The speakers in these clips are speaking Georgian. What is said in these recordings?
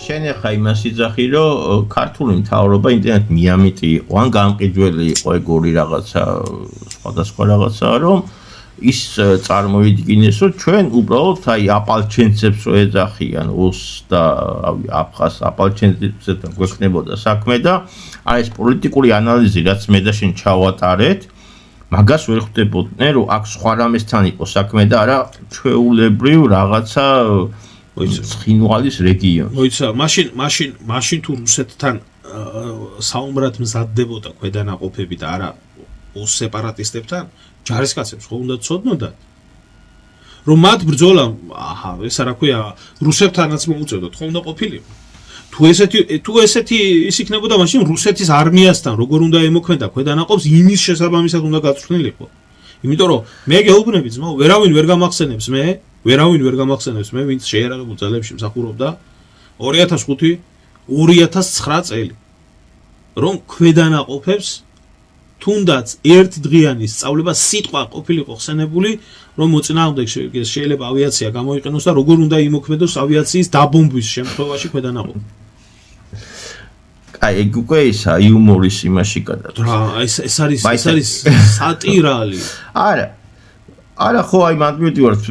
შენ ახლა იმას იძახი, რომ ქართული მთავრობა ინტერნეტ მიამიტი იყო, ან გამყიდველი იყო ეგორი რაღაცა, სხვადასხვა რაღაცა, რომ ის წარმოვიდგინეს, რომ ჩვენ უბრალოდ აი აპალჩენცებს რო ეძახიან ოს და აფხას აპალჩენცებთან გვექნებოდა საქმე და აი ეს პოლიტიკური ანალიზი, რაც მე და შენ ჩავატარეთ, მაგას ვერ ხვდებოდნენ, რომ აქ სხვა რამესთან იყო საქმე და არა ჩვეულებრივ რაღაცა ცხინვალის რეგიონი. მოიცა, მაშინ თუ რუსეთთან საუბრად მზადდებოდა ქვედანაყოფები და არა ოს სეპარატისტებთან, ჯარისკაცებს ხო უნდა ცოდნოდათ, რომ მათ ბრძოლა, ესა რა ქვია, რუსებთანაც მოუწევდათ, ხო უნდა ყოფილიყო. თუ ესეთი ის იქნებოდა, მაშინ რუსეთის არმიასთან როგორ უნდა ემოქმედა ქვედანაყოფს, იმის შესაბამისად უნდა გაწვრთნილიყო. იმიტომ რომ მე გეუბნები ძმაო, ვერავინ ვერ გამახსენებს მე, ვინც შეიარაღებულ ძალებში მსახურობდა 2005-2009 წელი. რომ ქვედანაყოფებს თუნდაც ერთდღიანი სწავლება სიტყვა ყოფილიყო ხსენებული, რომ მოწინააღმდეგ შეიძლება ავიაცია გამოიყენოს და როგორ უნდა იმოქმედოს ავიაციის დაბომბვის შემთხვევაში ქვედანაყოფი. აი ეგ უკვე ისა იუმორის იმაში გადადის. ეს არის სატირალი. არა ხო აი მადმივდივართ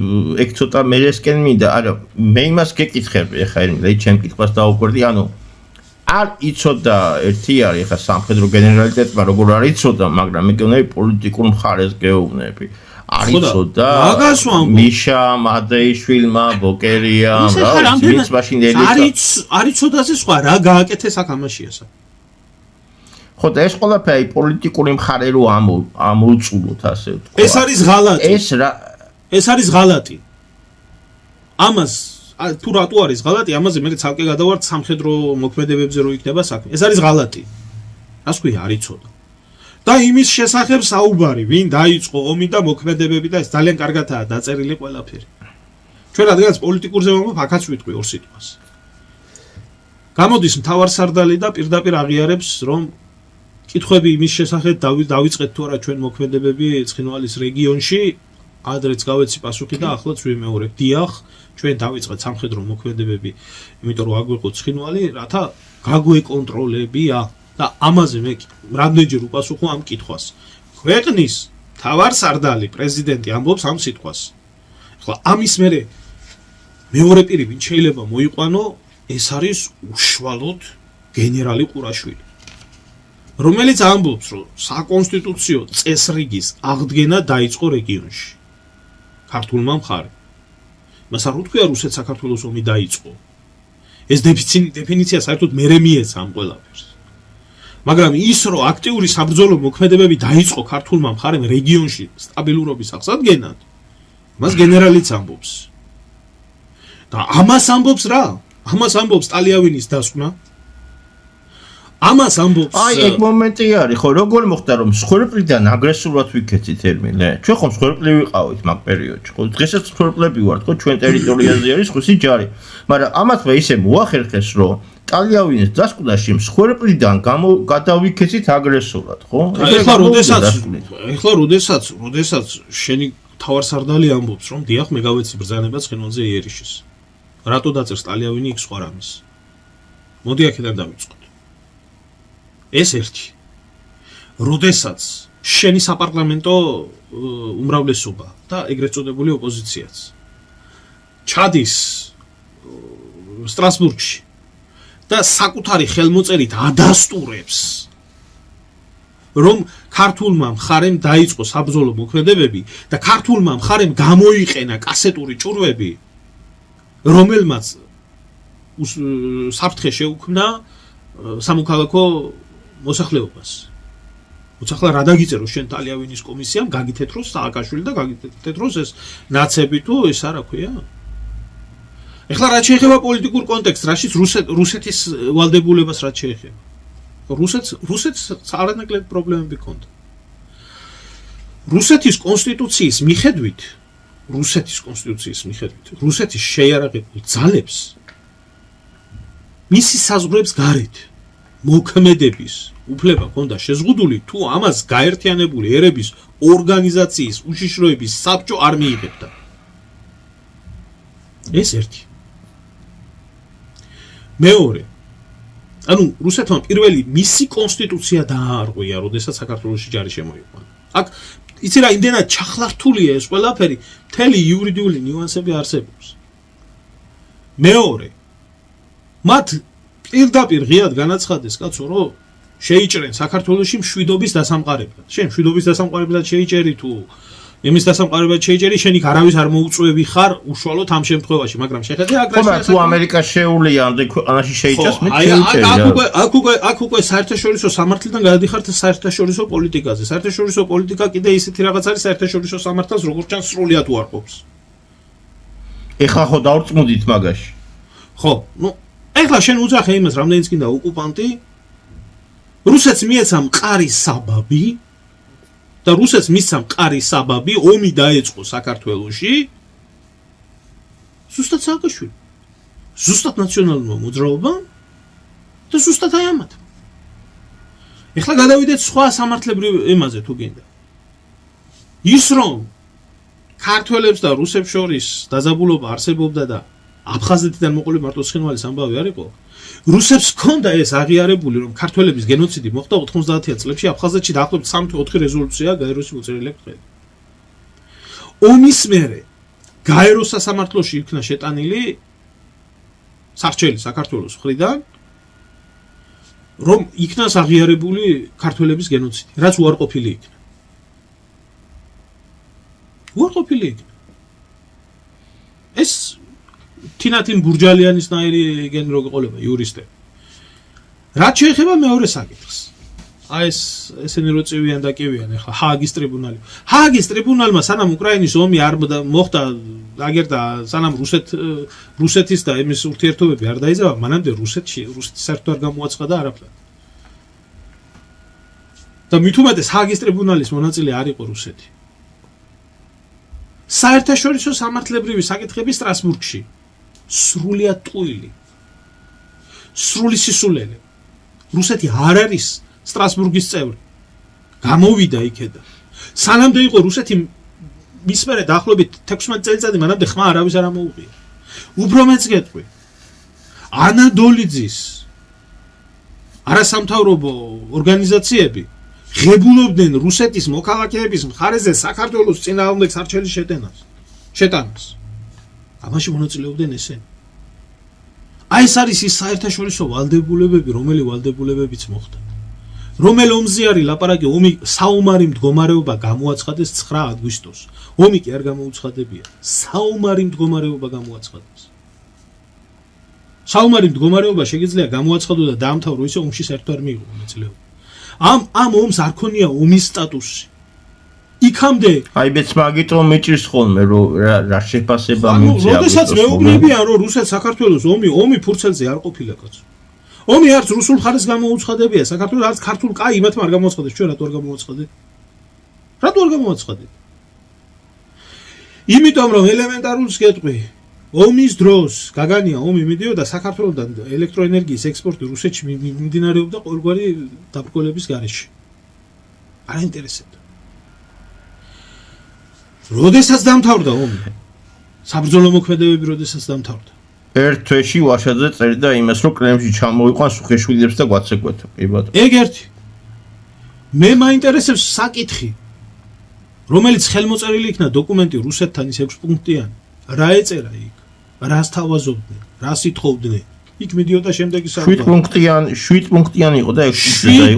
ეგ ცოტა მერესკენ მინდა, არა მე იმას გეკითხები ახლა ερμილე ჩემ კითხვას დაუკვირდი, ანუ არ იცოდა ერთი არის ახლა სამხედრო გენერალიტეტმა როგორ არ იცოდა, მაგრამ მე გეუბნები პოლიტიკურ მხარეს გეუბნები. არ იცოდა მიშა მადეიშვილმა, ბოკერიამ, რა ვინც მაშინ არ იცოდაზე სხვა რა გააკეთეს აქ ამაშიასა. ხო და ეს ყველაფერი პოლიტიკური მხარე რო ამოვწულოთ ასე ვთქვა. ეს არის ღალატი. ეს არის ღალატი. ამას თუ რატო არის ღალატი, ამაზე მე ცალკე გადავართ სამხედრო მოქმედებებზე რო იქნება საქმე. ეს არის ღალატი. რას ქვია არ იცოდა. და იმის შესახებ საუბარი, ვინ დაიწყო ომი და მოქმედებები და ეს ძალიან კარგადაა დაწერილი ყველაფერი. ჩვენ რადგანაც პოლიტიკურზე ვამბობ, აქაც ვიტყვი ორ სიტყვას. გამოდის მთავარსარდალი და პირდაპირ აღიარებს, რომ კითხვები იმის შესახებ დავიწყეთ თუ არა ჩვენ მოქმედებები ცხინვალის რეგიონში, ადრეც გავეცი პასუხი და ახლაც ვიმეორებ. დიახ, ჩვენ დავიწყეთ სამხედრო მოქმედებები, იმიტომ რომ აგვიყო ცხინვალი, რათა გაგვეკონტროლებია. და ამაზე მე რამდენჯერ უპასუხო ამ კითხვას. ქვეყნის მთავარსარდალი პრეზიდენტი ამბობს ამ სიტყვას. ახლა ამის მერე მეორე პირი ვინ შეიძლება მოიყვანო, ეს არის უშუალოდ გენერალი ყურაშვილი. რომელიც ამბობს, რომ საკონსტიტუციო წესრიგის აღდგენა დაიწყო რეგიონში. ქართულმა მხარემ. მას არ უთქვია რუსეთ საქართველოს ომი დაიწყო. ეს დეფინიცია საერთოდ მერე მიეცა ამ ყველაფერს. მაგრამ ის რომ აქტიური საბრძოლო მოქმედებები დაიწყო ქართულმა მხარემ რეგიონში სტაბილურობის აღსადგენად, მას გენერალიც ამბობს. და ამას ამბობს რა? ამას ამბობს ტალიავინის დასკვნა. ამას ამბობს. აი ეგ მომენტი არის, ხო, როგორ მოხდა რომ მსხვერპლიდან აგრესიულად ვიქეცით ερμილე? ჩვენ ხომ მსხვერპლი ვიყავით მაგ პერიოდში, ხო? დღესაც მსხვერპლები ვართ, ხო, ჩვენ ტერიტორიაზე არის ხვისი ჯარი. მაგრამ ამათმა ისე მოახერხეს, რომ ტალიავინის დასკვნაში მსხვერპლიდან გადავიქეცით აგრესორად, ხო? ეხლა როდესაც შენი მთავარსარდალი ამბობს, რომ დიახ მე გავეცი ბრძანება ცხინვალზე იერიშის. რატო დაწერს ტალიავინი იქ სხვა რამის? მოდი აქედან დავიწყოთ. ეს ერთი. როდესაც შენი საპარლამენტო უმრავლესობა და ეგრეთ წოდებული ოპოზიციაც ჩადის სტრასბურგში და საკუთარი ხელმოწერით ადასტურებს, რომ ქართულმა მხარემ დაიწყო საბრძოლო მოქმედებები და ქართულმა მხარემ გამოიყენა კასეტური ჭურვები, რომელმაც საფრთხე შეუქმნა სამოქალაქო მოსახლეობას. უცხლა რა დაგიწერო შენ ტალიავინის კომისიამ, გაგითეთროს სააკაშვილი და გაგითეთროს ეს ნაცები თუ ეს არა ქვია? ეხლა რა შეეხება პოლიტიკურ კონტექსტს, რაშიც რუსეთის ვალდებულებას რა შეეხება? რუსეთს არანაკლებ პრობლემები ჰქონდა. რუსეთის კონსტიტუციის მიხედვით, რუსეთის შეიარაღებულ ძალებს მისი საზღვრებს გარეთ მოქმედების უფლება ჰქონდა შეზღუდული თუ ამას გაერთიანებული ერების ორგანიზაციის უშიშროების საბჭო არ მიიღებდა. ეს ერთი. მეორე. ანუ რუსეთმა პირველი მისი კონსტიტუცია დაარღვია, როდესაც საქართველოში ჯარი შემოიყვანა. აქ იცი რა, იმდენად ჩახლართულია ეს ყველაფერი, მთელი იურიდიული ნიუანსები არსებობს. მეორე. მათ პირდაპირ ღიად განაცხადეს კაცო, რომ შეიჭრენ საქართველოში მშვიდობის დასამყარებლად. შენ მშვიდობის დასამყარებლად შეიჭერი თუ იმის დასამყარებლად შეიჭერი, შენ იქ არავის არ მოუწვევი ხარ უშუალოდ ამ შემთხვევაში, მაგრამ შეხედე აქ რა თუ ამერიკა შეუულია ამდენ ქვეყანაში შეიჭრას მე შეიჭერი. აქ უკვე საერთაშორისო სამართლიდან გადადიხართ საერთაშორისო პოლიტიკაზე. საერთაშორისო პოლიტიკა კიდე ისეთი რაღაც არის საერთაშორისო სამართალს როგორც ჩანს სრულიად უარყოფს. ეხლა ხო დავრწმუნდით მაგაში. ხო, ეხლა შენ უძახე იმას, რამდენიც კიდე ოკუპანტი რუსეთს მიეცა მყარი საბაბი და რუსეთს მისცა მყარი საბაბი ომი დაეწყო საქართველოში ზუსტად სააკაშვილი ზუსტად ნაციონალურმა მოძრაობამ და ზუსტად აი ამათ. ეხლა გადავიდეთ სხვა სამართლებრივ ემაზე თუ გინდა. ის რომ ქართველებს და რუსებს შორის დაძაბულობა არსებობდა და აფხაზეთიდან მოყოლი მარტო ცხინვალის ამბავი არ იყო. რუსებს ჰქონდა ეს აღიარებული, რომ ქართველების გენოციდი მოხდა 90-იან წლებში აფხაზეთში დაახლოებით 3-4 რეზოლუცია გაეროში მოწერილი აქვს. ომის მერე გაეროს სასამართლოში იქნა შეტანილი სარჩელი საქართველოს მხრიდან, რომ იქნას აღიარებული ქართველების გენოციდი, რაც უარყოფილი იქნა. უარყოფილი იქნა. ეს თინათინ ბურჯალიანისნაირი გენრო გიყოლება იურისტები. რაც შეეხება მეორე საკითხს. აი ესენი რო წივიან და კივიან ახლა ჰააგის ტრიბუნალი. ჰააგის ტრიბუნალმა სანამ უკრაინის ომი არ მოხდა, აგერდა სანამ რუსეთის და იმის ურთიერთობები არ დაიძაბა, მანამდე რუსეთი საერთოდ არ გამოაცხადა არაფრად. და მით უმეტეს ჰააგის ტრიბუნალის მონაწილე არ იყო რუსეთი. საერთაშორისო სამართლებრივი საკითხები სტრასბურგში. სრულიად ტყუილი. სრული სისულელე. რუსეთი არ არის სტრასბურგის წევრი. გამოვიდა იქედან. სანამდე იყო რუსეთი მის მერე დაახლოებით 16 წელიწადი მანამდე ხმა არავის არ ამოუღია. უფრო მეც გეტყვი. ანადოლიძის არასამთავრობო ორგანიზაციები ღებულობდნენ რუსეთის მოქალაქეების მხარეზე საქართველოს წინააღმდეგ სარჩელის შეტანას. ამაში მონაწილეობდნენ ესენი. აი ეს არის ის საერთაშორისო ვალდებულებები, რომელი ვალდებულებებიც მოხდა. რომელ ომზე არის ლაპარაკი, ომი საომარი მდგომარეობა გამოაცხადეს 9 აგვისტოს. ომი კი არ გამოუცხადებია. საომარი მდგომარეობა გამოაცხადეს. საომარი მდგომარეობა შეიძლება გამოაცხადო და დაამთავრო ისე ომში საერთოდ არ მიიღო მონაწილეობა. ამ ომს არ ქონია ომის სტატუსი. იქამდე აი მეც მაგიტო მეჭირს ხოლმე რომ რა შეფასება მივცე აგვისტოს. როდესაც მეუბნებიან რომ რუსეთ საქართველოს ომი ფურცელზე არ ყოფილა კაცო. ომი არც რუსულ ხარეს გამოუცხადებია, საქართველოს არც ქართულ კაი იმათმა არ გამოაცხადეს, ჩვენ რატო არ გამოაცხადეთ? რატო არ გამოაცხადეთ? იმიტომ რომ ელემენტარულს გეტყვი, ომის დროს გაგანია ომი მიდიოდა საქართველოსთან ელექტროენერგიის ექსპორტი რუსეთში მიმდინარეობდა ყოველგვარი დაბრკოლების გარეშე. არ ინტერესებდა. როდესაც დამთავრდა ომი, საბრძოლო მოქმედებები როდესაც დამთავრდა. ერთ თვეში ვაშაძე წერდა იმას, რომ კრემლში ჩამოიყვანს უხეშვილებს და გვაცეკვეთა. კი ბატონო. ეგ ერთი. მე მაინტერესებს საკითხი, რომელიც ხელმოწერილი იქნა დოკუმენტი რუსეთთან ის 6 პუნქტიანი. რა ეწერა იქ? რას თავაზობდნენ? რას ითხოვდნენ? იქ მიდიოდა შემდეგი საუბარი. 7 პუნქტიანი იყო და 6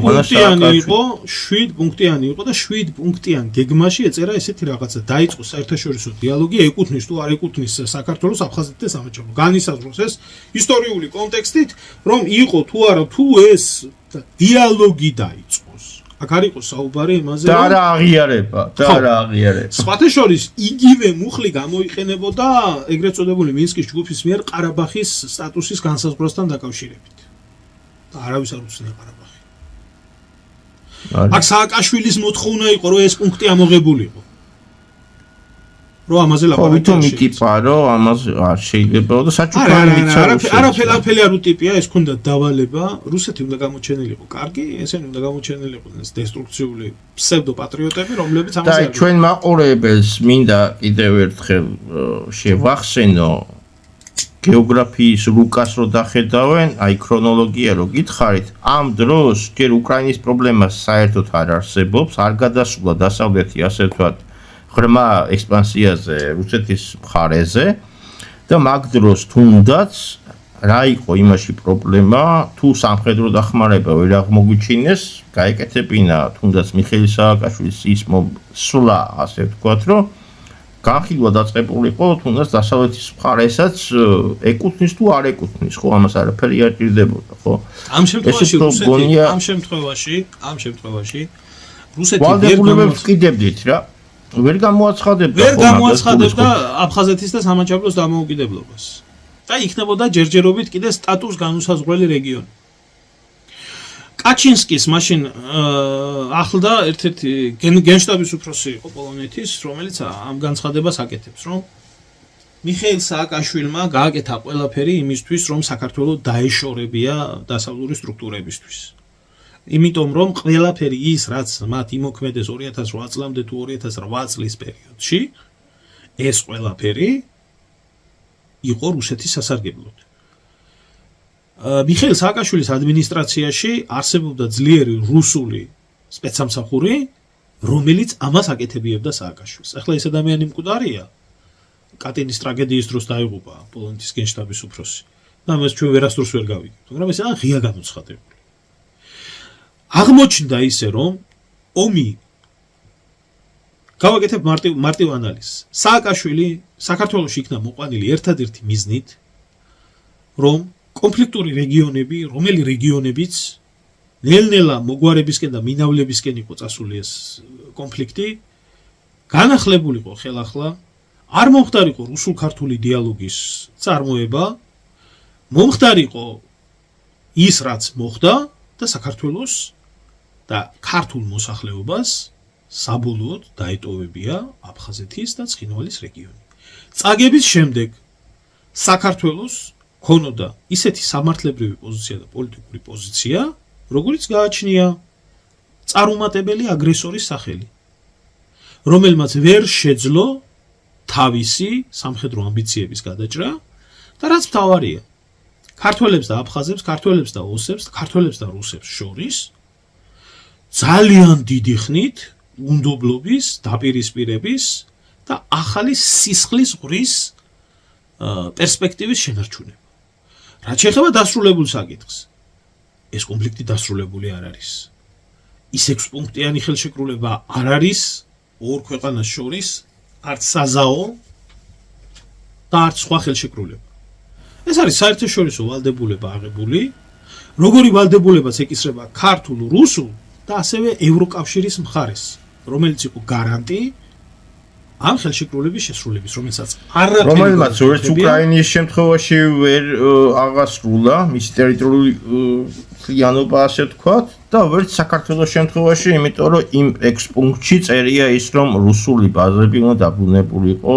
პუნქტიანი იყო და 7 პუნქტიან გეგმაში ეწერა ესეთი რაღაცა. დაიწყო საერთაშორისო დიალოგი, ეკუთვნის თუ არ ეკუთვნის საქართველოს აფხაზეთთან სამაჩაბლო. განისაზღვროს ეს ისტორიული კონტექსტით, რომ იყო თუ არა თუ ეს დიალოგი დაიწყოს. აქ არ იყო საუბარი იმაზე, რომ და რა აღიარება. სხვათა შორის იგივე მუხლი გამოიყენებოდა ეგრეთ წოდებული მინსკის ჯგუფის მიერ ყარაბახის სტატუსის განსაზღვრასთან დაკავშირებით. და არავის არ უცნია ყარაბახი. აქ სააკაშვილის მოთხოვნა იყო, რომ ეს პუნქტი ამოღებულიყო. რომ ამაზე ხო, ლაპარაკი ვითომ იტიპა, რომ ამაზე არ შეიძლება და საჩუქარი მიცა არაფერი არ უტიპია, ეს ქონდა დავალება, რუსეთი უნდა გამოჩენილიყო კარგი, ესენი უნდა გამოჩენილიყო ეს დესტრუქციული ფსევდოპატრიოტები, რომლებიც ამაზე და ჩვენ მაყურებელს მინდა კიდევ ერთხელ შევახსენო გეოგრაფიის რუკას რო დახედავენ, აი ქრონოლოგია რო გითხარით, ამ დროს ჯერ უკრაინის პრობლემას საერთოდ არ არსებობს, არ გადასულა დასავლეთი ასე ვთქვათ ღრმა ექსპანსიაზე რუსეთის მხარეზე და მაგ დროს თუნდაც რა იყო იმაში პრობლემა, თუ სამხედრო დახმარება ვერ აღმოგვიჩინეს, გაეკეთებინა თუნდაც მიხეილ სააკაშვილის ის სვლა, ასე ვთქვათ, რომ განხილვა დაწყებულიყო თუნდაც დასავლეთის მხარესაც ეკუთვნის თუ არ ეკუთვნის, ხო, ამას არაფერი არ ჭირდებოდა, ხო? ამ შემთხვევაში რუსეთი ამ შემთხვევაში რუსეთი ვალდებულებებს ვკიდებდით რა. ვერ გამოაცხადებდა აფხაზეთის და სამაჩაბლოს დამოუკიდებლობას. და იქნებოდა ჯერჯერობით კიდე სტატუს განუსაზღვრელი რეგიონი. კაჩინსკის მაშინ ახლდა ერთ-ერთი გენშტაბის უფროსი იყო პოლონეთის, რომელიც ამ განცხადებას აკეთებს, რომ მიხეილ სააკაშვილმა გააკეთა ყველაფერი იმისთვის, რომ საქართველოს დაეშორებია დასავლური სტრუქტურებისთვის. იმიტომ რომ ყველაფერი ის, რაც მათ იმოქმედეს 2008 წლამდე თუ 2008 წლის პერიოდში, ეს ყველაფერი იყო რუსეთის სასარგებლოდ. მიხეილ სააკაშვილის ადმინისტრაციაში არსებობდა ძლიერი რუსული სპეცსამსახური, რომელიც ამას აკეთებიებდა სააკაშვილს. ახლა ეს ადამიანი მკვდარია. კატინის ტრაგედიის დროს დაიღუპა პოლონეთის გენშტაბის უფროსი. და ამას ჩვენ ვერასდროს ვერ გავიგებთ, მაგრამ ეს არის ღია გამოცხადებული. აღმოჩნდა ისე, რომ ომი გავაკეთებ მარტივ ანალიზს. სააკაშვილი საქართველოში იქნა მოყვანილი ერთადერთი მიზნით, რომ კონფლიქტური რეგიონები, რომელი რეგიონებიც ნელ-ნელა მოგვარებისკენ და მინავლებისკენ იყო წასული ეს კონფლიქტი, განახლებულიყო ხელახლა, არ მომხდარიყო რუსულ-ქართული დიალოგის წარმოება, მომხდარიყო ის, რაც მოხდა და საქართველოს და ქართულ მოსახლეობას საბოლოოდ დაეტოვებია აფხაზეთის და ცხინვალის რეგიონი. წაგების შემდეგ საქართველოს ქონოდა ისეთი სამართლებრივი პოზიცია და პოლიტიკური პოზიცია, როგორიც გააჩნია წარუმატებელი აგრესორის სახელი, რომელმაც ვერ შეძლო თავისი სამხედრო ამბიციების გადაჭრა და რაც მთავარია, ქართველებს და აფხაზებს, ქართველებს და ოსებს, ქართველებს და რუსებს შორის ძალიან დიდი ხნით უნდობლობის, დაპირისპირების და ახალი სისხლის ღრის პერსპექტივის შენარჩუნება. რაც შეეხება დასრულებულ საკითხს, ეს კონფლიქტი დასრულებული არ არის. ის 6 პუნქტიანი ხელშეკრულება არ არის ორ ქვეყანას შორის, არც საზაო და არც სხვა ხელშეკრულება. ეს არის საერთაშორისო ვალდებულება აღებული, როგორი ვალდებულებაც ეკისრება ქართულ, რუსულ და ასევე ევროკავშირის მხარეს, რომელიც იყო გარანტი ამ ხელშეკრულების შესრულების, რომელმაც ვერც უკრაინის შემთხვევაში ვერ აღასრულა მისი ტერიტორიული ძალიანობა, ასე ვთქვათ, და ვერც საქართველოს შემთხვევაში, იმიტომ რომ იმ 6 პუნქტში წერია ის, რომ რუსული ბაზები უნდა დაბრუნებულიყო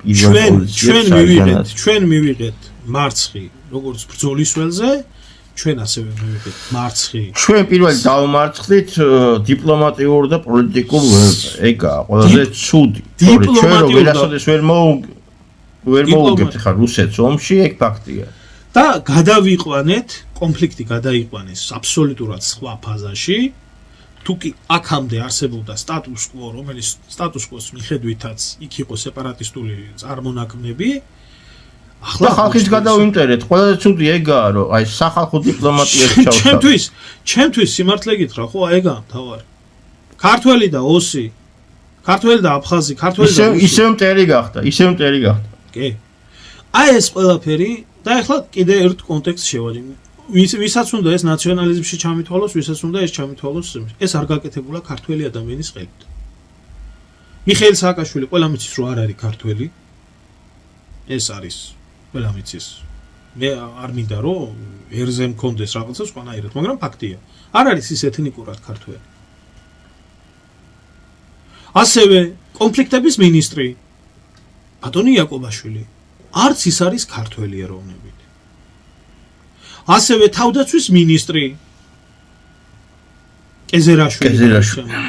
პირველ პოზიციებში. ჩვენ მივიღეთ მარცხი, როგორც ბრძოლის ველზე, ჩვენ ასევე მივიღეთ მარცხი. ჩვენ პირველ დავმარცხდით დიპლომატიურ და პოლიტიკურ ველზე. ეგაა ყველაზე ცუდი. ჩვენ რო ვერასოდეს ვერ მოვუგებთ ხარ რუსეთს ომში, ეგ ფაქტია. და გადავიყვანეთ, კონფლიქტი გადაიყვანეს აბსოლუტურად სხვა ფაზაში. თუკი აქამდე არსებობდა სტატუს კვო, რომელიც სტატუს კვოს მიხედვითაც იქ იყო სეპარატისტული წარმონაქმნები, ახლა ხალხის გადავიმტერეთ, ყველაზე ცუდი ეგაა, რომ აი სახალხო დიპლომატიაში ჩავშალოთ. ჩემთვის სიმართლე გითხრა, ხო, ეგაა მთავარი. ქართველი და ოსი, ქართველი და აფხაზი, ქართველი და რუსი. ისევ მტერი გახდა. კი. აი ეს ყველაფერი და ახლა კიდე ერთ კონტექსტს შევაჯამე. ვისაც უნდა ეს ნაციონალიზმში ჩამითვალოს, ვისაც უნდა ეს ჩამითვალოს, ეს არ გაკეთებულა ქართველი ადამიანის ხელით. მიხეილ სააკაშვილი ყველამ იცის, რომ არ არის ქართველი. ეს არის ყველამ იცის. მე არ მინდა რომ ერზე მქონდეს რაღაცა სხვანაირად, მაგრამ ფაქტია. არ არის ის ეთნიკურად ქართველი. ასევე კონფლიქტების მინისტრი ბატონი იაკობაშვილი არც ის არის ქართველი ეროვნებით. ასევე თავდაცვის მინისტრი კეზერაშვილი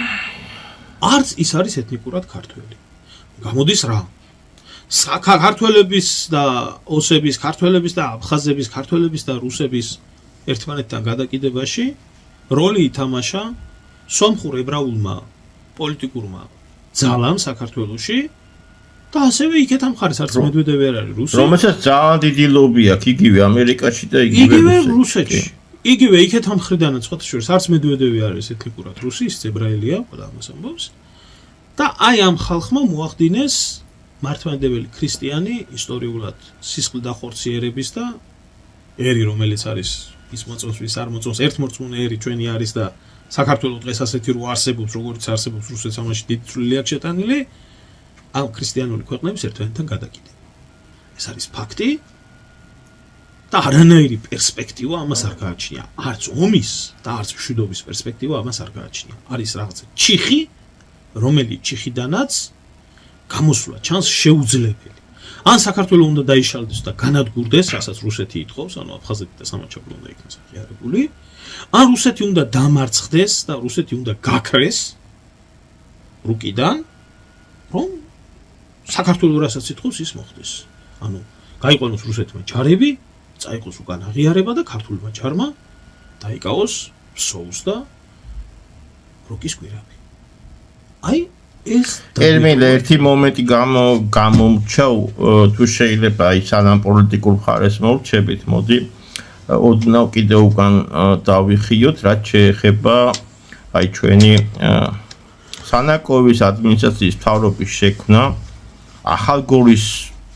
არც ის არის ეთნიკურად ქართველი. გამოდის რა? ქართველების და ოსების, ქართველების და აფხაზების, ქართველების და რუსების ერთმანეთთან გადაკიდებაში როლი ითამაშა სომხურ ებრაულმა პოლიტიკურმა ძალამ საქართველოში და ასევე იქეთ ამ ხარეს არც მედვედევი არ არის რუსი. რომელსაც ძალიან დიდი ლობი აქვს იგივე ამერიკაში და იგივე რუსეთში. იგივე იქეთ ამ ხრიდანაც სხვათა შორის არც მედვედევი არის ეთნიკურად რუსი, ის ებრაელია, ყველა ამას ამბობს. და აი ამ ხალხმა მოახდინეს მართლმადიდებელი ქრისტიანი ისტორიულად სისხლი დახორციელების და ერი რომელიც არის ის მოწონს ვის არ მოწონს ერთმორწმუნე ერი ჩვენი არის და საქართველოს დღეს ასეთი რო არსებობს როგორც არსებობს რუსეთს ამაში დიდი წვლილი აქვს შეტანილი ამ ქრისტიანული ქვეყნების ერთმანეთთან გადაკიდება. ეს არის ფაქტი და არანაირი პერსპექტივა ამას არ გააჩნია. არც ომის და არც მშვიდობის პერსპექტივა ამას არ გააჩნია. არის რაღაცა ჩიხი, რომელიც ჩიხიდანაც გამოსვლა ჩანს შეუძლებელი. ან საქართველოს უნდა დაიშალდეს და განადგურდეს, რასაც რუსეთი ითხოვს, ანუ აფხაზეთი და სამაჩაბლო უნდა იქნას აღიარებული. ან რუსეთი უნდა დამარცხდეს და რუსეთი უნდა გაქრეს რუკიდან, რომ საქართველოს რასაც ითხოვს ის მოხდეს. ანუ გაიყვანოს რუსეთმა ჯარები, წაიყოს უკან აღიარება და ქართულმა ჯარმა დაიკავოს სოუს და როკის კვირაბი. აი ეს ტერმინი ერთი მომენტი გამომრჩა თუ შეიძლება აი სანამ პოლიტიკურ მხარეს მოვრჩებით, მოდი ოდნავ კიდევ უკან დავიხიოთ, რაც შეეხება აი ჩვენი სანაკოების ადმინისტრაციის მთავრობის შექმნა, ახალგორის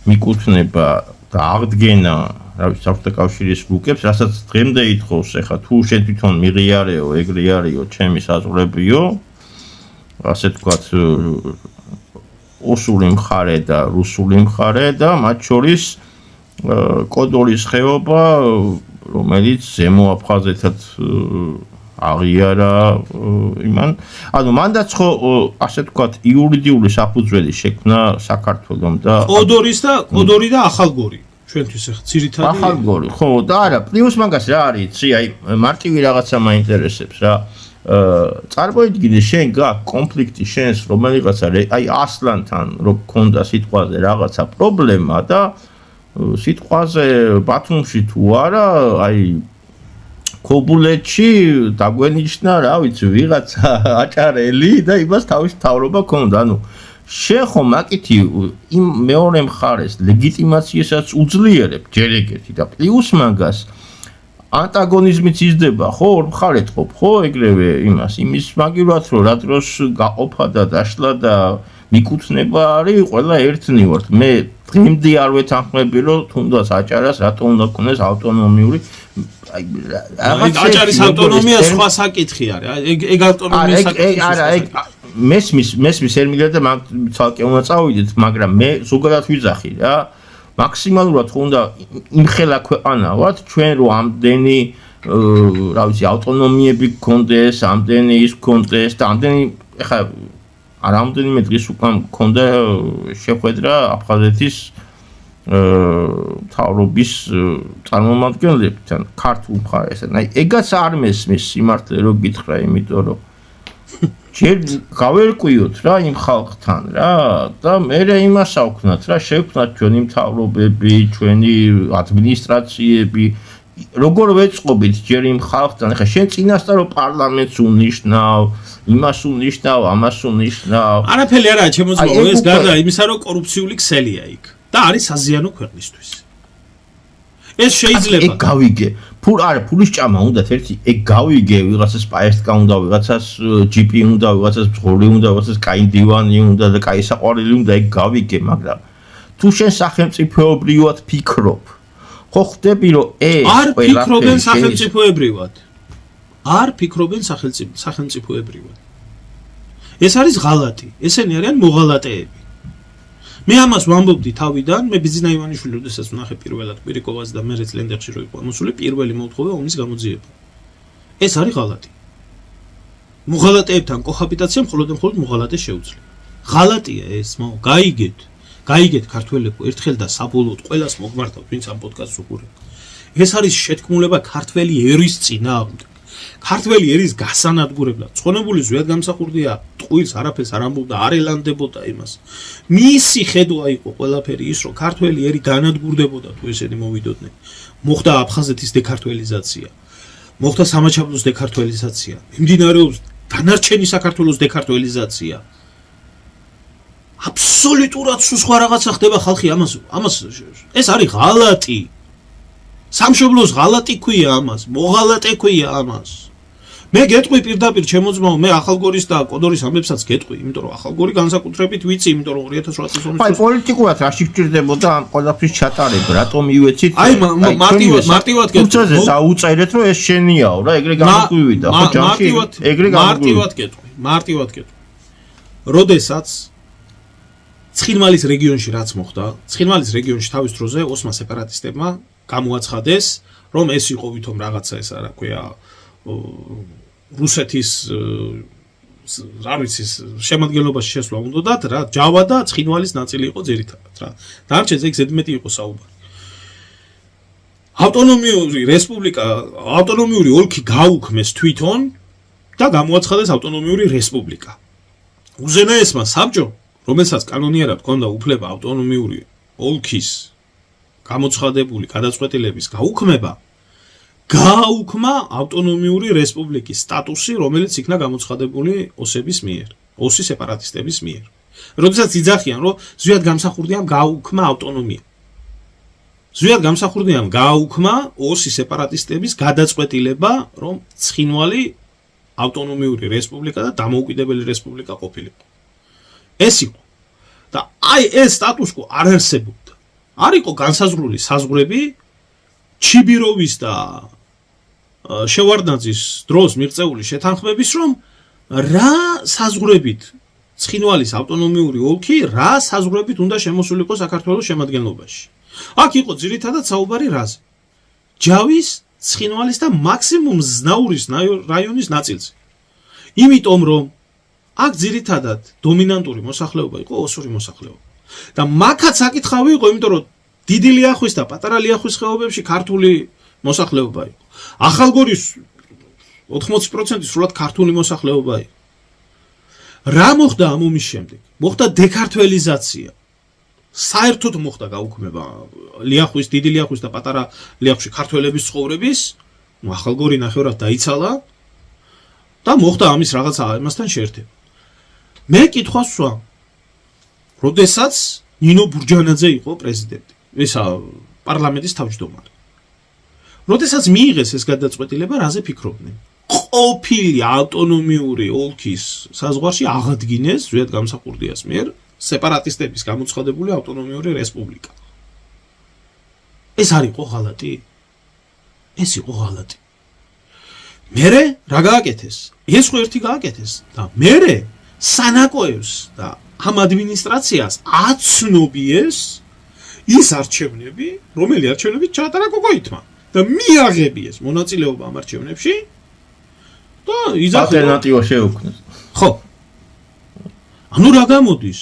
მიკუთვნება და აღდგენა, რა ვიცი, საბჭოთა კავშირის რუკებს, რასაც დღემდე ითხოვს, ეხლა თუ შენ თვითონ მიღიარეო, ეგრე არისო, ჩემი საზღვრებიო, ასე თქვათ, ოსური მხარე და რუსული მხარე და მათ შორის კოდორის ხეობა, რომელიც ზემო აფხაზეთად აღიარა იმან. ანუ მანდაც ხო ასე თქვათ იურიდიული საფუძველი შექმნა საქართველომ და კოდორი და ახალგორი. ჩვენთვის ახლა ძირითადად ახალგორი, ხო და არა, პლუს მაგას რა არის, იცი, აი მარტივი რაღაცა მაინტერესებს რა. წარმოიდგინე შენ გაქვს კონფლიქტი შენს რომელიღაცა აი ასლანთან რო გქონდა სიტყვაზე რაღაცა პრობლემა და სიტყვაზე ბათუმში თუ არა აი ქობულეთში დაგვენიშნა რა ვიცი ვიღაცა აჭარელი და იმას თავის თავრობა ქონდა ანუ შენ ხომ აკითი იმ მეორე მხარეს ლეგიტიმაციასაც უძლიერებ ჯერ ეგეთი და პლუს მაგას ანტაგონიზმიც იზრდება ხო ორ მხარეთ ყოფ ხო ეგრევე იმის მაგივრად რომ რა დროს გაყოფა და დაშლა და მიკუთვნება არის ყველა ერთნი ვართ მე დღემდე არ ვეთანხმები რომ თუნდაც აჭარას რატო უნდა ქონდეს ავტონომიური აი აჭარის ავტონომია სხვა საკითხი არის ეგ ავტონომია საკითხი არა ეგ მესმის ერმილია და მაგ ცალკე უნდა წავიდეთ მაგრამ მე ზოგადად ვიძახი რა მაქსიმალურად ხო უნდა იმხელა ქვეყანა ვართ ჩვენ რომ ამდენი რა ვიცი ავტონომიები გქონდეს ამდენი ის გქონდეს და ამდენი ეხა არამდენიმე დღის უკან გქონდა შეხვედრა აფხაზეთის მთავრობის წარმომადგენლებთან ქართულ მხარესთან აი ეგაც არ მესმის სიმართლე რო გითხრა იმიტომ რომ ჯერ გავერკვიოთ რა იმ ხალხთან რა და მე იმას ავქნათ რა შევქნათ ჩვენი მთავრობები, ჩვენი ადმინისტრაციები როგორ ვეწყობით ჯერ იმ ხალხთან ახლა შენ წინასწარ რომ პარლამენტს უნიშნავ, იმას უნიშნავ, ამას უნიშნავ არაფერი არაა ჩემოძღვაო ეს გარდა იმისა რომ კორუფციული ქსელია იქ და არის საზიანო ქვეყნისთვის ეს შეიძლება ეგ გავიგე ფულის ჭამა უნდათ ერთი ეგ გავიგე ვიღაცას პაესტკა უნდა ვიღაცას ჯიპი უნდა ვიღაცას ბღოლი უნდა ვიღაცას კაი დივანი უნდა და კაი საყვარელი უნდა ეგ გავიგე მაგრამ თუ შენ სახელმწიფოებრივად ფიქრობ ხო ხვდები რომ ეს არ ფიქრობენ სახელმწიფოებრივად არ ფიქრობენ სახელმწიფოებრივად ეს არის ღალატი ესენი არიან მოღალატეები მე ამას ვამბობდი თავიდან, მე ბიზნა ივანიშვილი როდესაც ვნახე პირველად კვირიკოვას და მერეც ლენდეხში რო იყო ამოსული, პირველი მოთხოვა ომის გამოძიება. ეს არის ღალატი. მოღალატეებთან კოჰაბიტაცია მხოლოდ მოღალატე შეუძლია. ღალატია ეს, გაიგეთ. გაიგეთ ქართველებო, ერთხელ და საბოლოოდ ყველას მოგმართავთ, ვინც ამ პოდკასტს უყურებთ. ეს არის შეთქმულება ქართველი ერის წინააღმდეგ. ქართველი ერის გასანადგურებლად. ცხონებული ზვიად გამსახურდია, ტყუილს არაფერს არ ამბობდა, არ ელანდებოდა იმას. მისი ხედვა იყო ყველაფერი ის, რომ ქართველი ერი განადგურდებოდა თუ ესენი მოვიდოდნენ. მოხდა აფხაზეთის დექართუელიზაცია. მოხდა სამაჩაბლოს დექართუელიზაცია. მიმდინარეობს დანარჩენი საქართველოს დექართუელიზაცია. აბსოლუტურად სხვა რაღაცა ხდება ხალხი ამას ეს არის ღალატი. სამშობლოს ღალატი ქვია ამას, მოღალატე ქვია ამას. მე გეტყვი პირდაპირ ჩემო ძმაო, მე ახალგორის და კოდორის ამბებსაც გეტყვი, იმიტომ რომ ახალგორი განსაკუთრებით ვიცი, იმიტომ რომ 2008 წლის აი პოლიტიკურად რა შეჭირდებოდა ამ ყველაფრის ჩატარება, რატომ ივეცით? აი მარტივად გეტყვი. უცაზე დაუწერეთ რომ ეს შენიაო რა, ეგრე გამოგვივიდა, ხო ჯანში? ეგრე მარტივად გეტყვი. როდესაც ცხინვალის რეგიონში რაც მოხდა, ცხინვალის რეგიონში თავის დროზე ოსმა სეპარატისტებმა გამოაცხადეს, რომ ეს იყო ვითომ რაღაცა ეს რა ქვია რუსეთის რა ვიცი შემადგენლობაში შესვლა უნდათ რა, ჯავა და ცხინვალის ნაწილი იყო ძირითადად რა. დარჩენს ეგ ზედმეტი იყო საუბარი. ავტონომიური რესპუბლიკა, ავტონომიური ოლქი გაუქმეს თვითონ და გამოაცხადეს ავტონომიური რესპუბლიკა. უზენაესმა საბჭომ, რომელსაც კანონიერად ჰქონდა უფლება ავტონომიური ოლქის გამოცხადებული გადაწყვეტილების გაუქმება, გააუქმა ავტონომიური რესპუბლიკის სტატუსი, რომელიც იქნა გამოცხადებული ოსების მიერ, ოსი სეპარატისტების მიერ. როდესაც იძახიან, რომ ზვიად გამსახურდიამ გააუქმა ავტონომია. ზვიად გამსახურდიამ გააუქმა ოსი სეპარატისტების გადაწყვეტილება, რომ ცხინვალი ავტონომიური რესპუბლიკა და დამოუკიდებელი რესპუბლიკა ყოფილიყო. ეს იყო. და აი ეს სტატუსკო არ არსებობდა. არ იყო განსაზღვრული საზღვრები ჩიბიროვის და შევარდნაძის დროს მიღწეული შეთანხმების, რომ რა საზღვრებით ცხინვალის ავტონომიური ოლქი რა საზღვრებით უნდა შემოსულიყო საქართველოს შემადგენლობაში. აქ იყო ძირითადად საუბარი რაზე? ჯავის, ცხინვალის და მაქსიმუმ ზნაურის რაიონის ნაწილზე. იმიტომ რომ აქ ძირითადად დომინანტური მოსახლეობა იყო ოსური მოსახლეობა. და მაგაც საკითხავი იყო, იმიტომ რომ დიდი ლიახვის და პატარა ლიახვის ხეობებში ქართული მოსახლეობა იყო. ახალგორის 80% სრულად ქართული მოსახლეობა იყო. რა მოხდა ამ ომის შემდეგ? მოხდა დექართუელიზაცია. საერთოდ მოხდა გაუქმება ლიახვის, დიდი ლიახვის და პატარა ლიახვში ქართველების ცხოვრების, ახალგორი ნახევრად დაიცალა და მოხდა ამის რაღაცა ამასთან შეერთება. მე კითხვას ვსვამ, როდესაც ნინო ბურჯანაძე იყო პრეზიდენტი, ესა პარლამენტის თავმჯდომარე. როდესაც მიიღეს ეს გადაწყვეტილება, რაზე ფიქრობდნენ? ყოფილი ავტონომიური ოლქის საზღვარში აღადგინეს ზვიად გამსახურდიას მიერ სეპარატისტების გამოცხადებული ავტონომიური რესპუბლიკა. ეს არ იყო ღალატი? ეს იყო ღალატი. მერე რა გააკეთეს? ეს ხო ერთი გააკეთეს და მერე სანაკოევს და ამ ადმინისტრაციას აცნობიეს ის არჩევნები, რომელი არჩევნები ჩაატარა კოკოითმა და მიაღებიეს მონაწილეობა ამ არჩევნებში და ალტერნატივა შეუქმნეს. ხო. ანუ რა გამოდის?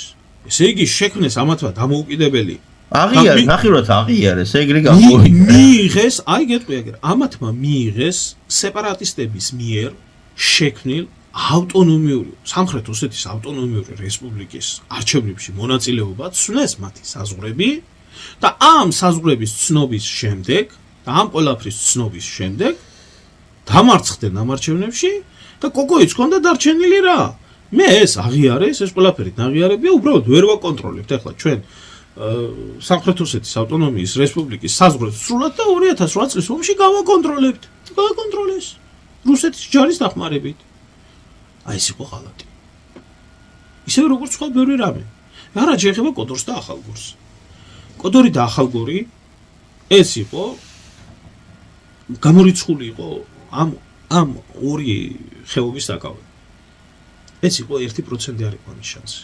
ესე იგი შექმნეს ამათმა დამოუკიდებელი აღიარეს, ნახევრად აღიარეს, ეგრე გამოვიდა. მიიღეს, აი გეტყვი აგერ, ამათმა მიიღეს სეპარატისტების მიერ შექმნილ ავტონომიური სამხრეთ ოსეთის ავტონომიური რესპუბლიკის არჩევნებში მონაწილეობა ცნეს მათი საზღვრები და ამ საზღვრების ცნობის შემდეგ და ამ ყველაფრის ცნობის შემდეგ დამარცხდნენ ამ არჩევნებში და კოკოიც ჰქონდა დარჩენილი რა. მე ეს აღიარეს, ეს ყველაფერი აღიარებია, უბრალოდ ვერ ვაკონტროლებთ ახლა ჩვენ სამხრეთ ოსეთის ავტონომიის რესპუბლიკის საზღვრებს სრულად და 2008 წლის ომში გავაკონტროლებთ. გააკონტროლეს რუსეთის ჯარის დახმარებით. აი ეს იყო ღალატი. ისევე როგორც სხვა ბევრი რამე. არა შეეხება კოდორს და ახალგორს. კოდორი და ახალგორი ეს იყო გამორიცხული იყო ამ ორი ხეობის საკავი. ეს იყო 1% არ იყო ამის შანსი.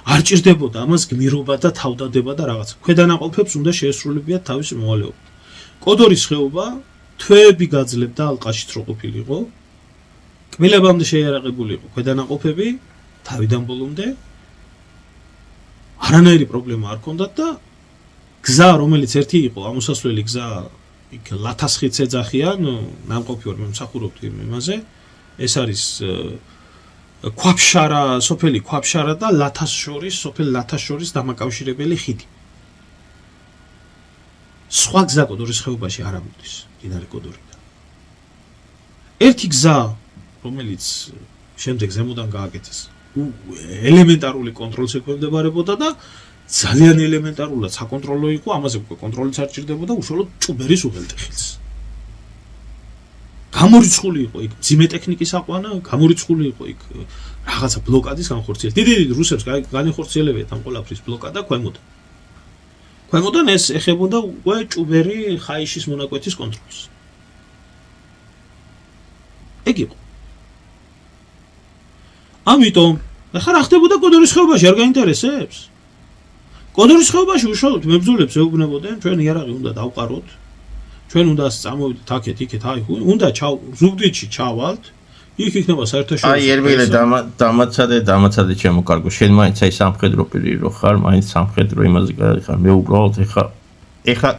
არ ჭირდებოდა ამას გმირობა და თავდადება და რაღაცა. ქვედანაყოფებს უნდა შეესრულებიათ თავისი მოვალეობა. კოდორის ხეობა თვეები გაძლებდა ალყაშიც რო ყოფილიყო. კმილებამდე შეიარაღებული იყო ქვედანაყოფები თავიდან ბოლომდე. არანაირი პრობლემა არ ქონდათ და გზა რომელიც ერთი იყო ამოსასვლელი გზა იქ ლათასხიც ეძახიან ნამყოფი ვარ მე მსახურობთ იმაზე ეს არის ქვაფშარა სოფელი ქვაფშარა და სოფელი ლათას შორის დამაკავშირებელი ხიდი სხვა გზა კოდორის ხეობაში არ ამოდის მდინარე კოდორიდან ერთი გზა რომელიც შემდეგ ზემოდან გააკეთეს ელემენტარული კონტროლს ექვემდებარებოდა და ძალიან ელემენტარულად საკონტროლო იყო ამაზე უკვე კონტროლიც არ ჭირდებოდა უშუალოდ ჭუბერის უღელტეხილს გამორიცხული იყო იქ ძიმე ტექნიკის აყვანა გამორიცხული იყო იქ რაღაცა ბლოკადის განხორციელება დიდი რუსებს განიხორციელებიათ ამ ყველაფრის ბლოკადა ქვემოდან ეს ეხებოდა უკვე ჭუბერი ხაიშის მონაკვეთის კონტროლს ეგ იყო ამიტომ ახლა რა ხდებოდა კოდორის ხეობაში არ გაინტერესებს კოდორის ხეობაში უშუალოდ მებრძოლებს ეუბნებოდნენ ჩვენ იარაღი უნდა დავყაროთ ჩვენ უნდა წამოვიდეთ აქეთ იქეთ აი უნდა ზუგდიდში ჩავალთ იქ იქნება საერთაშორისო აი ერმილე დამაცადე ჩემო კარგო შენ მაინც აი სამხედრო პირი რო ხარ მაინც სამხედრო იმაზე გადახარ მე უბრალოდ ეხა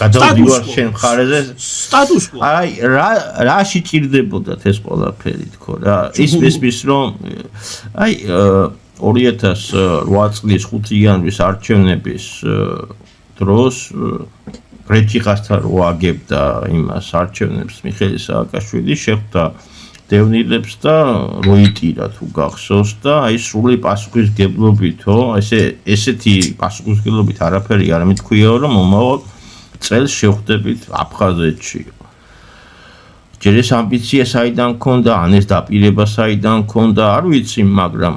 გადავდივარ შენ მხარეზე სტატუს კო აი რაში ჭირდებოდათ ეს ყველაფერი თქო რა ის რომ აი 2008 წლის 5 იანვრის არჩევნების დროს გრეჩიხასთან რო აგებდა იმას არჩევნებს მიხეილ სააკაშვილი შეხვდა დევნილებს და როიტირა თუ გახსოვს და აი სრული პასუხისგებლობითო ესეთი პასუხისგებლობით არაფერი არ მithქვიაო რომ მომავალ წელს შევხვდებით აფხაზეთში ჯერ ეს ამბიცია საიდან ქონდა ან ეს დაპირება საიდან ქონდა არ ვიცი მაგრამ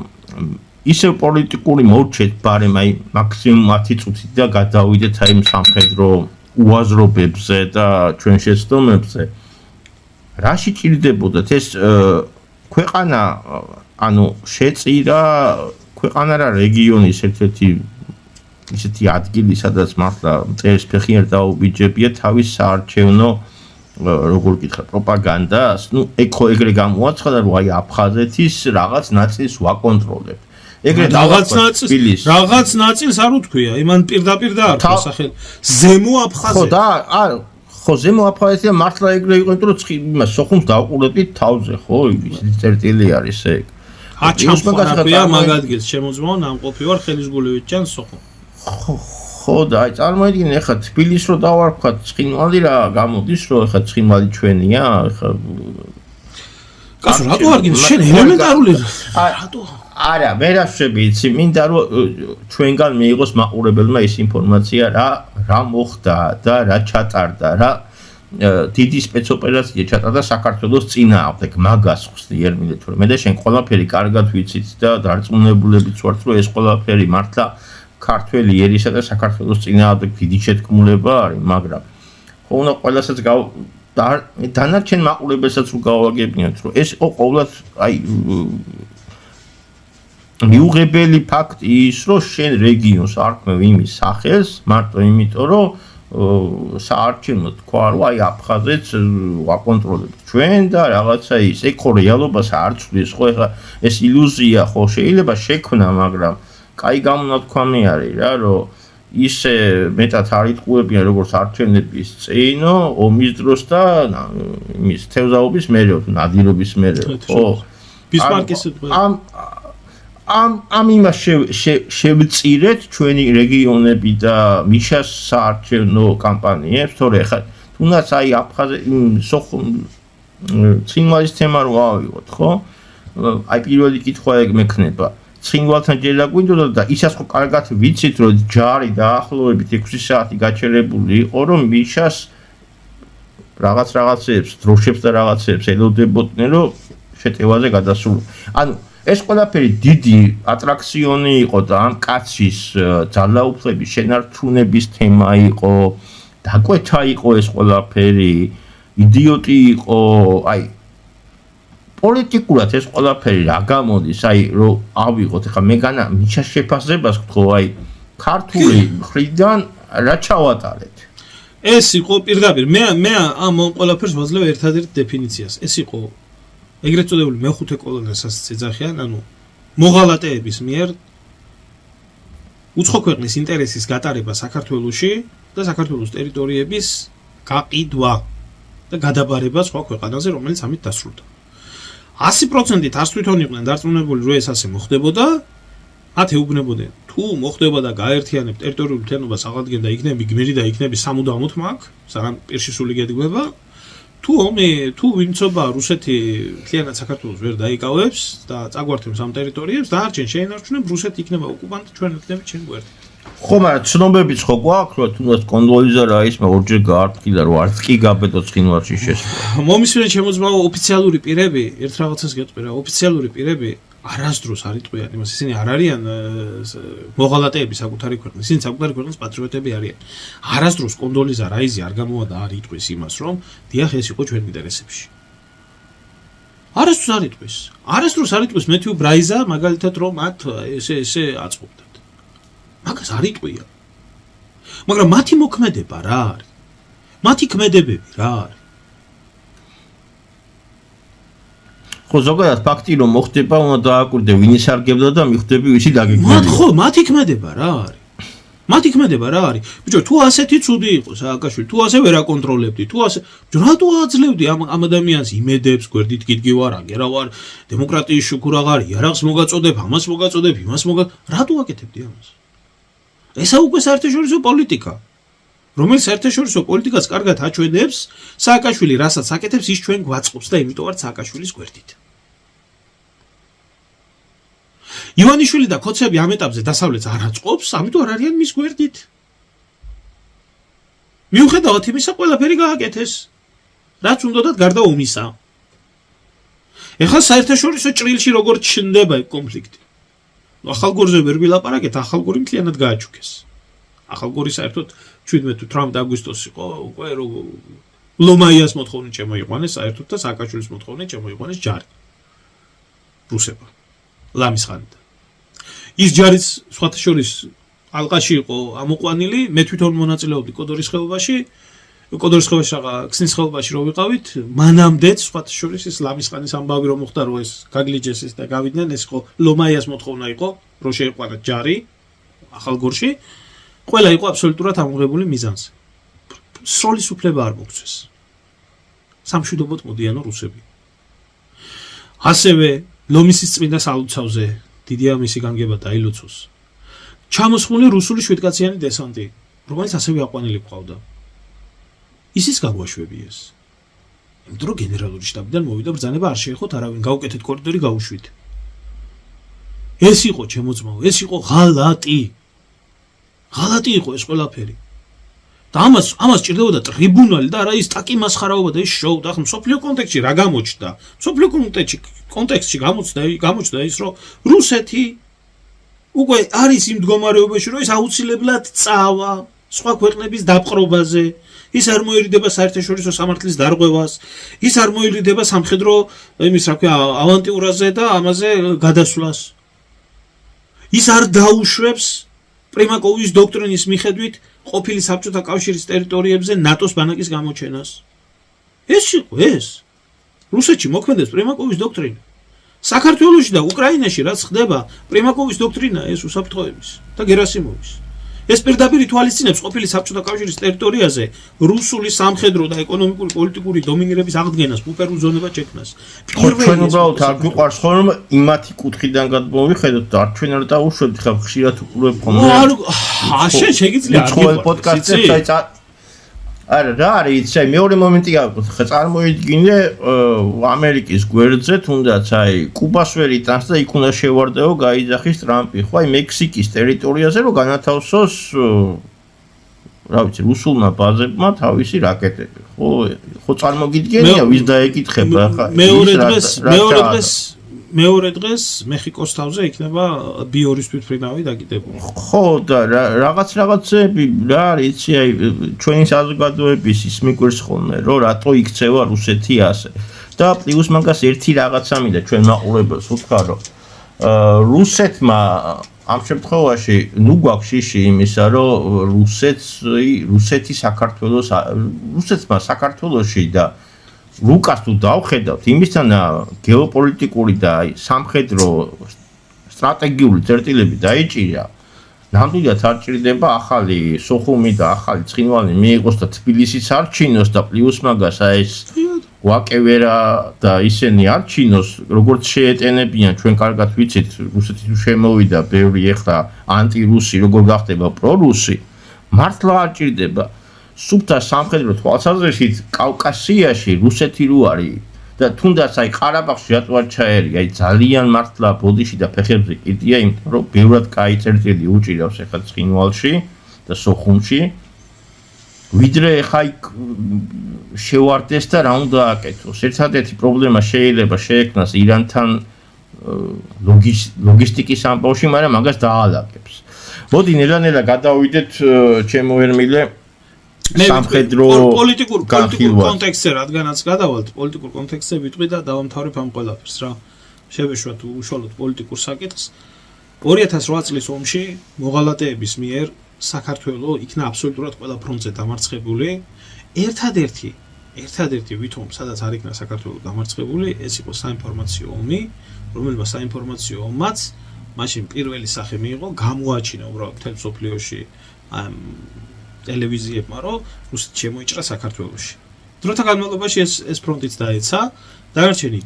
ისევ პოლიტიკური მორჩეთ ბარემ აი მაქსიმუმ 10 წუთით და გადავიდეთ აი სამხედრო უაზრობებზე და ჩვენ შეცდომებზე რაში ჭირდებოდათ ეს ქვეყანა ანუ შეწირა ქვეყანა რა რეგიონის ერთ-ერთი ისეთი ადგილი სადაც მართლა მწერის ფეხი არ დაუბიჯებია თავის საარჩევნო როგორ გითხრა პროპაგანდას ნუ ეგრე გამოაცხადა რომ აი აფხაზეთის რაღაც ნაწილს ვაკონტროლებთ ეგრე რაღაც ნაწილს არ უთქვია იმან პირდაპირ დაარქვა სახელი ზემო აფხაზეთი ხო და ხო ზემო აფხაზეთი მართლა ეგრე იყო იმიტომ რომ იმას სოხუმს დავყურებდით თავზე ხო ისეთი წერტილი არის ეგ აჩამხარია მაგ ადგილს შემოძმო ნამყოფი ვარ ხელისგულივით ჭანს სოხუმ ხო და აი წარმოიდგინე ახლა თბილისს რო დავარქვათ ცხინვალი რა გამოდის რომ ახლა ცხინვალი ჩვენია ახლა კაცო რატო არ გინდა შენ ელემენტარული რატო არა მე რა შვები იცი მინდა რომ ჩვენგან მიიღოს მაყურებელმა ის ინფორმაცია რა მოხდა და რა ჩატარდა რა დიდი სპეცოპერაცია ჩატარდა საქართველოს წინააღმდეგ მაგას ხსნი ერმილე თორე მე და შენ ყველაფერი კარგად ვიცით და დარწმუნებულებიც ვართ რომ ეს ყველაფერი მართლა ქართველი ერისა და საქართველოს წინააღმდეგ დიდი შეთქმულება არის მაგრამ ხო უნდა ყველასაც დანარჩენ მაყურებელსაც რო გავაგებინოთ რომ ეს იყო ყოველად აი მიუღებელი ფაქტი ის რომ შენ რეგიონს არ ქმევ იმის სახელს მარტო იმიტომ რომ საარჩევნო თქვა რომ აი აფხაზეთს ვაკონტროლებთ ჩვენ და რაღაცა ის ეგ ხო რეალობას არ ცვლის ხო ეხლა ეს ილუზია ხო შეიძლება შექმნა მაგრამ კაი გამონათქვამი არის რა რომ ისე მეტად არ იტყუებიან როგორც არჩევნების წინო ომის დროს და იმის თევზაობის მერე ნადირობის მერე ხო ბისმარკის ამ იმას შევწირეთ ჩვენი რეგიონები და მიშას საარჩევნო კამპანიებს თორე ხა თუნდაც აი ცხინვალის თემა რო ავიღოთ ხო აი პირველი კითხვა ეგ მექნება ცხინვალთან ჯერ დაგვინდოდა და ისაც ხო კარგად ვიცით რომ ჯარი დაახლოებით 6 საათი გაჩერებული იყო რომ მიშას რაღაცებს დროშებს და რაღაცებს ელოდებოდნენ რომ შეტევაზე გადასულიყო ანუ ეს ყველაფერი დიდი ატრაქციონი იყო და ამ კაცის ძალაუფლების შენარჩუნების თემა იყო დაკვეთა იყო ეს ყველაფერი იდიოტი იყო აი პოლიტიკურად ეს ყველაფერი რა გამოდის აი რომ ავიღოთ ახლა მეგანა მიშას შეფასებას გთხოვ აი ქართული მხრიდან რა ჩავატარეთ ეს იყო პირდაპირ მე ამ ყველაფერს ვაძლევ ერთადერთ დეფინიციას ეს იყო ეგრეთ წოდებული მეხუთე კოლონიასაც ეძახიან ანუ მოღალატეების მიერ უცხო ქვეყნის ინტერესის გატარება საქართველოში და საქართველოს ტერიტორიების გაყიდვა და გადაბარება სხვა ქვეყანაზე, რომელიც ამით დასრულდა. 100%-ით არც თვითონ იყვნენ დარწმუნებული, რომ ეს ასე მოხდებოდა, მათ ეუბნებოდნენ, თუ მოხდება და გაერთიანებ ტერიტორიული მთლიანობას აღადგენ და იქნები გმირი და იქნები სამუდამოდ მაგ, სანამ პირში სული გედგება, თუ ვინცობა რუსეთი მთლიანად საქართველოს ვერ დაიკავებს და წაგვართებს ამ ტერიტორიებს, დარჩენ შეინარჩუნებ, რუსეთი იქნება ოკუპანტი, ჩვენ ვიქნებით ჩვენ გვერდით. ხო, მაგრამ ცნობებიც ხო გვაქვს, რომ თუნდაც კონდოლიზა რაისმა ორჯერ გაარტყილა, რომ არც კი გაბედო ცხინვალში შესვლა. მომისმენთ შემოძმავა ოფიციალური პირები, ერთ რაღაცას გეტყვი რა, ოფიციალური პირები არასდროს არ იტყვიან იმას, ისინი არ არიან მოღალატეები საკუთარი ქვეყნის, ისინი საკუთარი ქვეყნის პატრიოტები არიან. არასდროს კონდოლიზა რაიზი არ გამოვა და არ იტყვის იმას, რომ დიახ ეს იყო ჩვენ ინტერესებში. არასდროს არ იტყვის. არასდროს არ იტყვის მეთიუ ბრაიზა მაგალითად რომ მათ ესე აწყობდათ. მაგას არ იტყვია. მაგრამ მათი მოქმედება რა არის? მათი ქმედებები რა არის? ხო, ზოგადად ფაქტი რომ მოხდება, უნდა დააკვირდე ვინ ისარგებლა და მიხვდები ვისი დაგეგმილია. ხო, მათი ქმედება რა არის? მათი ქმედება რა არის? ბიჭო, თუ ასეთი ცუდი იყო სააკაშვილი, თუ ასე ვერ აკონტროლებდი, თუ ასე, ბიჭო, რატო აძლევდი ამ ადამიანს იმედებს, გვერდით გიდგი ვარ, აგერა ვარ, დემოკრატიის შუქურ აღარ იარაღს მოგაწოდებ, ამას მოგაწოდებ, იმას რატო აკეთებდი ამას? ესა უკვე საერთაშორისო პოლიტიკა. რომელიც საერთაშორისო პოლიტიკას კარგად აჩვენებს, სააკაშვილი რასაც აკეთებს, ის ჩვენ გვაწყობს და იმიტომ ვართ სააკაშვილის გვერდით. ივანიშვილი და ქოცები ამ ეტაპზე დასავლეთს არ აწყობს, ამიტომ არ არიან მის გვერდით. მიუხედავად იმისა, ყველაფერი გააკეთეს, რაც უნდათ გარდა ომისა. ეხლა საერთაშორისო ჭრილში როგორ ჩნდება კონფლიქტი. ახალგორზე ვერ ვილაპარაკეთ, ახალგორი მთლიანად გააჩუქეს. ახალგორი საერთოდ 17-18 აგვისტოს იყო, უკვე ლომაიას მოთხოვნით შემოიყვანეს საერთოდ და სააკაშვილის მოთხოვნით შემოიყვანეს ჯარი. რუსებმა. ლამის ხანიდან. ის ჯარიც სხვათა შორის ალყაში იყო ამოყვანილი, მე თვითონ მონაწილეობდი კოდორის ხეობაში, ქსნის ხეობაში რო ვიყავით, მანამდეც სხვათა შორის ეს ლამის ხანის ამბავი რომ მოხდა, რომ ეს გაგლიჯეს ეს და გავიდნენ, ეს იყო ლომაიას მოთხოვნა იყო, რომ შეეყვანათ ჯარი ახალგორში. ყველა იყო აბსოლუტურად ამოღებული მიზანზე. სროლის უფლება არ მოგცეს. სამშვიდობოდ მოდიანო რუსები. ასევე ლომისის წმინდა სალოცავზე დიდი ამისი განგება დაილოცოს. ჩამოსხმული რუსული შვიდკაციანი დესანტი, რომელიც ასევე აყვანილი ყავდა. ისიც გაგვაშვებიეს. იმიტომ რომ გენერალური შტაბიდან მოვიდა ბრძანება არ შეეხოთ არავინ, გავუკეთეთ კორიდორი გაუშვით. ეს იყო ჩემოძმაო, ეს იყო ღალატი. ღალატი იყო ეს ყველაფერი. და ამას ჭირდებოდა ტრიბუნალი და არა ის ტაკი მასხარაობა და ის შოუ და ახლა მსოფლიო კონტექსტში რა გამოჩნდა? მსოფლიო კონტექსტში გამოჩნდა ის, რომ რუსეთი უკვე არის იმ მდგომარეობაში, რომ ის აუცილებლად წავა სხვა ქვეყნების დაპყრობაზე. ის არ მოერიდება საერთაშორისო სამართლის დარღვევას, ის არ მოერიდება სამხედრო იმის რა ქვია ავანტიურაზე და ამაზე გადასვლას. ის არ დაუშვებს პრიმაკოვის დოქტრინის მიხედვით ყოფილი საბჭოთა კავშირის ტერიტორიებზე ნატოს ბანაკის გამოჩენას. ეს იყო ეს. რუსეთში მოქმედებს პრიმაკოვის დოქტრინა. საქართველოში და უკრაინაში რაც ხდება, პრიმაკოვის დოქტრინა ეს უსაფრთხოების და გერასიმოვის. ეს პირდაპირ ითვალისწინებს ყოფილი საბჭოთა კავშირის ტერიტორიაზე რუსული სამხედრო და ეკონომიკური პოლიტიკური დომინირების აღდგენას, ბუფერულ ზონებად შექმნას. ჩვენ უბრალოდ არ გვიყვარს ხო რომ იმათი კუთხიდან გადმოვიხედოთ და არ ჩვენ არ დაუშვებთ ხა ხშირად უყურებ ხოლმე. შენ შეგიძლია არ გიყვარს. არა რა არის აი მეორე მომენტი აქვს ხა წარმოიდგინე ამერიკის გვერდზე თუნდაც აი კუბას ვერ იტანს და იქ უნდა შევარდეო გაიძახის ტრამპი ხო აი მექსიკის ტერიტორიაზე რომ განათავსოს რა ვიცი რუსულმა ბაზებმა თავისი რაკეტები ხო წარმოგიდგენია ვის დაეკითხება ხა მეორე დღეს მეხიკოს თავზე იქნება ბიორის თვითმფრინავი დაკიდებული. ხო და რაღაცები რა არის აი ჩვენი საზოგადოების ის მიგვერს ხოლმე რომ რატო იქცევა რუსეთი ასე. და პლუს მაგას ერთი რაღაცა მინდა ჩვენ მაყურებელს უთქვა რომ რუსეთმა ამ შემთხვევაში ნუ გვაქვს შიში იმისა რომ რუსეთმა საქართველოში და ლუკას თუ დავხედავთ იმისთან გეოპოლიტიკური და სამხედრო სტრატეგიული წერტილები დაიჭირა ნამდვილად არ ჭირდება ახალი სოხუმი და ახალი ცხინვალი მიიღოს და თბილისიც არჩინოს და პლუს მაგას ეს ვაკევერა და ისინი არჩინოს, როგორც შეეტენებიან, ჩვენ კარგად ვიცით, რუსეთი თუ შემოვიდა, ბევრი ეხლა ანტირუსი, როგორ გახდება პრორუსი, მართლა არ ჭირდება. სუფთა სამხედრო თვალსაზრისით კავკასიაში რუსეთი რო არის და თუნდაც აი ყარაბაღში რატო არ ჩაერია, აი ძალიან მართლა ბოდიში და ფეხებზე კიდია, იმიტომ რომ ბევრად კაი წერტილი უჭირავს ეხლა ცხინვალში და სოხუმში. ვიდრე ხა იქ შევარდეს და რა უნდა აკეთოს. ერთადერთი პრობლემა შეიძლება შეექმნას ირანთან ლოგისტიკის ამბავში, მაგრამ მაგას დაალაგებს. მოდი ნელა-ნელა გადავიდეთ ჩემო ერმილე სამხედრო პოლიტიკურ კონტექსტზე, რადგანაც გადავალთ პოლიტიკურ კონტექსტზე ვიტყვი და დავამთავრებ ამ ყველაფერს რა. შევეშვათ უშუალოდ პოლიტიკურ საკითხს. 2008 წლის ომში მოღალატეების მიერ საქართველო იქნა აბსოლუტურად ყველა ფრონტზე დამარცხებული. ერთადერთი ვითომ სადაც არ იქნა საქართველო დამარცხებული, ეს იყო საინფორმაციო ომი, რომელმა საინფორმაციო ომმაც მაშინ პირველი სახე მიიღო, გამოაჩინა უბრალოდ მთელ მსოფლიოში ტელევიზიებმა, რომ რუსეთი შემოიჭრა საქართველოში. დროთა განმავლობაში ეს ფრონტიც დაეცა, დანარჩენი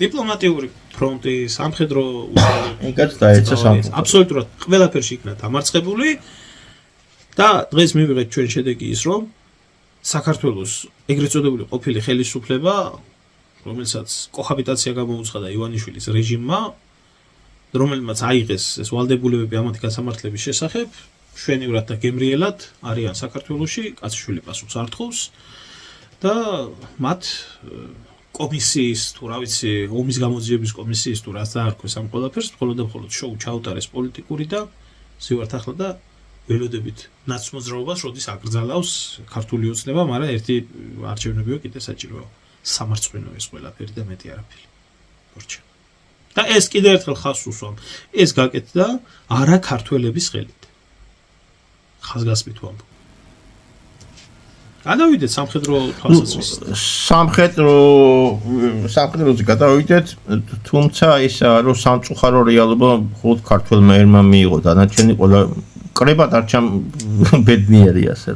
დიპლომატიური ფრონტი, სამხედრო ეგაც დაეცა სამხედრო. აბსოლუტურად ყველაფერში იქნა დამარცხებული და დღეს მივიღეთ ჩვენ შედეგი ის, რომ საქართველოს ეგრეთ წოდებული ყოფილი ხელისუფლება, რომელსაც კოჰაბიტაცია გამოუცხადა ივანიშვილის რეჟიმმა, რომელმაც აიღეს ეს ვალდებულებები ამათი გასამართლების შესახებ, შვენივრად და გემრიელად არიან საქართველოში, კაციშვილი პასუხს არ თხოვს და მათ კომისიის თუ რა ვიცი, ომის გამოძიების კომისიის თუ რაც დაარქვეს ამ ყველაფერს, მხოლოდ და მხოლოდ შოუ ჩაუტარეს პოლიტიკური და ზივართ ახლა და ველოდებით ნაცმოძრაობას, როდის აკრძალავს ქართული ოცნება, მაგრამ ერთი არჩევნებიო კიდე საჭიროა. სამარცხვინო ეს ყველაფერი და მეტი არაფერი. მორჩა. და ეს კიდე ერთხელ ხაზს უსვამ. ეს გაკეთდა არა ქართველების ხელით. ხაზგასმით ვამბობ. გადავიდეთ სამხედრო თვალსაზრისით. სამხედროზე გადავიდეთ, თუმცა ისა რომ სამწუხარო რეალობა მხოლოდ ქართველმა ერმა მიიღო, დანარჩენი ყველა კრებად არჩამ ბედნიერი ასე.